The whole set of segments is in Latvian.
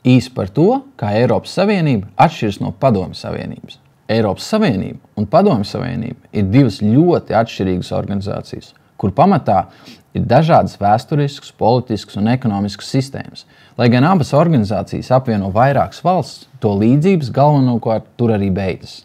Īsi par to, kā Eiropas Savienība atšķiras no Padomju Savienības. Eiropas Savienība un Padomju Savienība ir divas ļoti atšķirīgas organizācijas, kur pamatā ir dažādas vēsturiskas, politiskas un ekonomiskas sistēmas. Lai gan abas organizācijas apvieno vairākas valsts, to līdzības galvenokārt tur arī beidzas.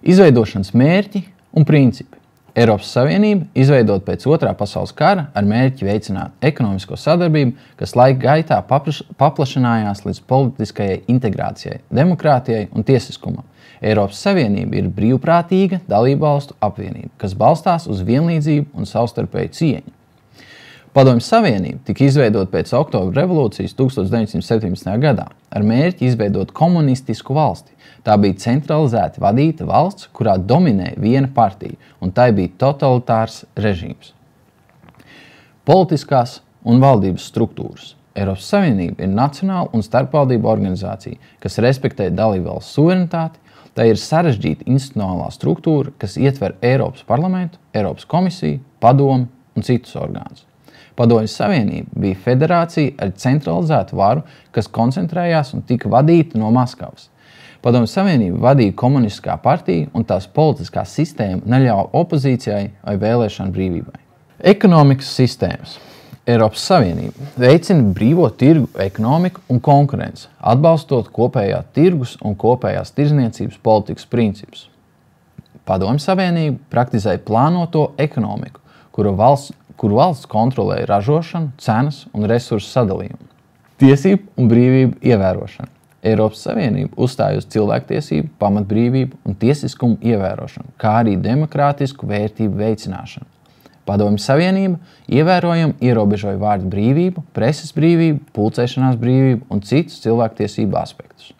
Izveidošanas mērķi un principi. Eiropas Savienība izveidot pēc Otrā pasaules kara ar mērķi veicināt ekonomisko sadarbību, kas laika gaitā paplašinājās līdz politiskajai integrācijai, demokrātijai un tiesiskumam. Eiropas Savienība ir brīvprātīga dalībvalstu apvienība, kas balstās uz vienlīdzību un savstarpēju cieņu. Padomju Savienība tika izveidota pēc Oktobra revolūcijas 1917. gadā ar mērķi izveidot komunistisku valsti. Tā bija centralizēti vadīta valsts, kurā dominēja viena partija, un tai bija totalitārs režīms. Politiskās un valdības struktūras. Eiropas Savienība ir nacionāla un starpvaldību organizācija, kas respektē dalībvalstu suverenitāti. Tā ir sarežģīta institucionālā struktūra, kas ietver Eiropas parlamentu, Eiropas komisiju, padomi un citus orgānus. Padomju Savienība bija federācija ar centralizētu varu, kas koncentrējās un tika vadīta no Maskavas. Padomju Savienība vadīja komunistiskā partija un tās politiskā sistēma neļāva opozīcijai vai vēlēšanu brīvībai. Ekonomikas sistēmas. Eiropas Savienība veicina brīvo tirgu ekonomiku un konkurenci, atbalstot kopējā tirgus un kopējās tirdzniecības politikas principus. Padomju Savienība praktizēja plānoto ekonomiku, kuru valsts kontrolēja ražošanu, cenas un resursu sadalījumu. Tiesību un brīvību ievērošana. Eiropas Savienība uzstāja uz cilvēktiesību, pamatbrīvību un tiesiskumu ievērošanu, kā arī demokrātisku vērtību veicināšanu. Padomju Savienība ievērojami ierobežoja vārdu brīvību, preses brīvību, pulcēšanās brīvību un citus cilvēktiesību aspektus.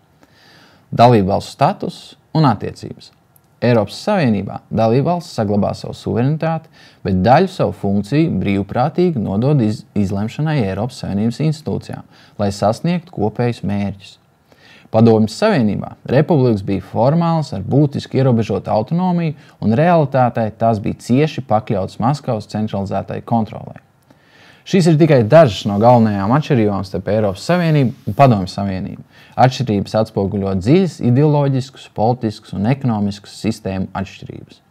Dalībvalstu status un attiecības. Eiropas Savienībā dalībvalsts saglabā savu suverenitāti, bet daļu savu funkciju brīvprātīgi nodod izlemšanai Eiropas Savienības institūcijām, lai sasniegtu kopējus mērķus. Padomju Savienībā republikas bija formālas ar būtiski ierobežotu autonomiju un realitātei tās bija cieši pakļautas Maskavas centralizētai kontrolei. Šīs ir tikai dažas no galvenajām atšķirībām starp Eiropas Savienību un Padomju Savienību. Atšķirības atspoguļo dziļas ideoloģiskas, politiskas un ekonomiskas sistēmu atšķirības.